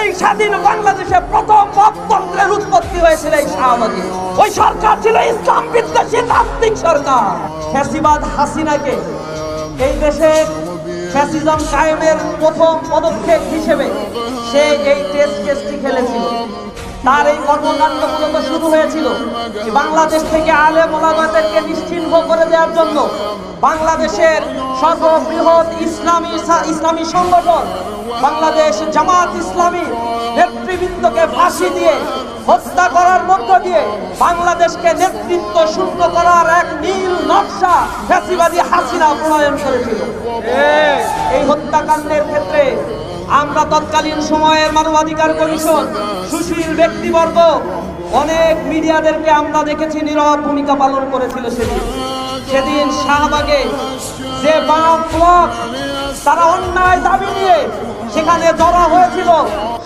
এই স্বাধীন বাংলাদেশে প্রথম মততন্ত্রের উৎপত্তি হয়েছিল এই শাহবাগে। ওই সরকার ছিল ইসলাম বিদ্বেষী নাস্তিক সরকার। ফ্যাসিবাদ হাসিনাকে এই দেশে ফ্যাসিজম কায়েমের প্রথম পদক্ষেপ হিসেবে সে এই টেস্ট কেসটি খেলেছিল। তার এই কর্মকাণ্ড মূলত শুরু হয়েছিল বাংলাদেশ থেকে আলেম ওলামাদেরকে নিশ্চিহ্ন করে দেওয়ার জন্য। বাংলাদেশের সর্ববৃহৎ ইসলামী সংগঠন বাংলাদেশ জামাত ইসলামী নেতৃবৃন্দকে ফাঁসি দিয়ে হত্যা করার মধ্য দিয়ে বাংলাদেশকে নেতৃত্ব শূন্য করার এক নীল নকশা ফ্যাসিবাদী হাসিনা প্রণয়ন করেছিল। এই হত্যাকাণ্ডের ক্ষেত্রে আমরা তৎকালীন সময়ের মানবাধিকার কমিশন, সুশীল ব্যক্তিবর্গ, অনেক মিডিয়াদেরকে আমরা দেখেছি নীরব ভূমিকা পালন করেছিল। সেদিন শাহবাগে যে বাম ব্লক তারা অন্যায় দাবি নিয়ে সেখানে জড়ো হয়েছিল,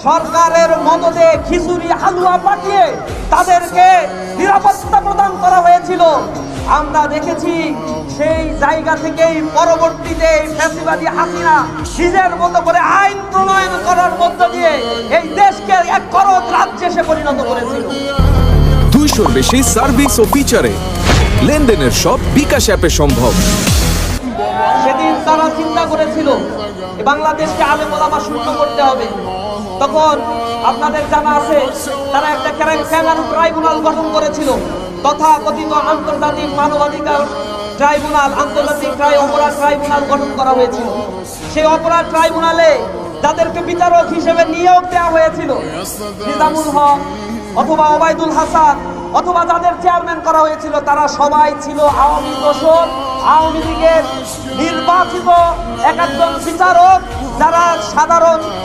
সরকারের মদদে খিচুড়ি হালুয়া পাঠিয়ে তাদেরকে নিরাপত্তা প্রদান করা হয়েছিল। আমরা দেখেছি সেই জায়গা থেকেই পরবর্তীতে ফ্যাসিবাদী হাসিনা নিজের মতো করে আইন প্রণয়ন করার মধ্য দিয়ে এই দেশকে এক করদ রাজ্যে সে পরিণত করেছিল। 200-র বেশি সার্ভিস ও ফিচারে লেনদেনের সব বিকাশ অ্যাপে সম্ভব। সেদিন তারা চিন্তা করেছিল বাংলাদেশকে আলেম ওলামা শূন্য করতে হবে। তখন আপনাদের জানা আছে তারা একটা ট্রাইব্যুনাল গঠন করেছিল, তথাকথিত আন্তর্জাতিক মানবাধিকার ট্রাইব্যুনাল, আন্তর্জাতিক অপরাধ ট্রাইব্যুনাল গঠন করা হয়েছিল। সেই অপরাধ ট্রাইব্যুনালে যাদেরকে বিচারক হিসেবে নিয়োগ দেওয়া হয়েছিল, নিজামুল হক অথবা ওবায়দুল হাসান অথবা যাদের চেয়ারম্যান করা হয়েছিল, তারা সবাই ছিল আওয়ামী দোসর, আওয়ামী লীগের নির্বাচিত একজন বিচারক, যারা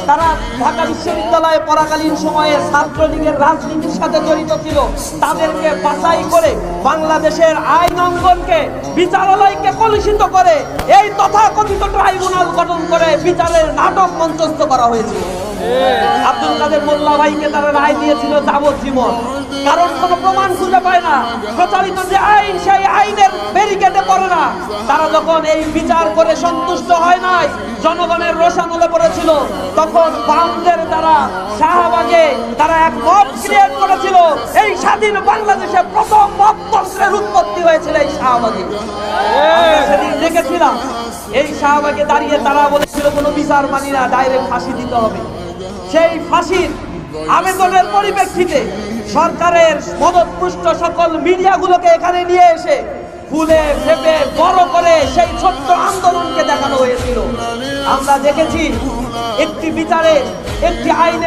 তারা ঢাকা বিশ্ববিদ্যালয়ে পড়াকালীন সময়ে ছাত্রলীগের রাজনীতির সাথে জড়িত ছিল। তাদেরকে বাছাই করে বাংলাদেশের আইন অঙ্গনকে, বিচারালয়কে কলুষিত করে এই তথাকথিত ট্রাইব্যুনাল গঠন করে বিচারের নাটক মঞ্চস্থ করা হয়েছিল। আব্দুল কাদের মোল্লা ভাইকে তারা রায় দিয়েছিল যাবজ্জীবন, কারণ কোনো প্রমাণ খুঁজে পায় না। প্রচারিত যে আইন, সেই আইনের ব্যারিকেডে পড়ে না। তারা যখন এই বিচার করে সন্তুষ্ট হয় নাই, জনগণের রোষানলে পড়েছিল, তখন বামদের দ্বারা শাহবাগে তারা এক মব ক্রিয়েট করেছিল। এই স্বাধীন বাংলাদেশে প্রথম মততন্ত্রের উৎপত্তি হয়েছিল এই শাহবাগে। সেদিন দেখেছিলাম এই শাহবাগে দাঁড়িয়ে তারা বলেছিল কোনো বিচার মানি না, ডাইরেক্ট ফাঁসি দিতে হবে। সেই ফাঁসির আবেদনের পরিপ্রেক্ষিতে সরকারের মদতপুষ্ট সকল মিডিয়াগুলোকে এখানে নিয়ে এসে ফুলে ফেপে বড় করে সেই ছোট্ট আন্দোলনকে দেখানো হয়েছিল। আমরা দেখেছি একটি বিচারে, একটি আইনে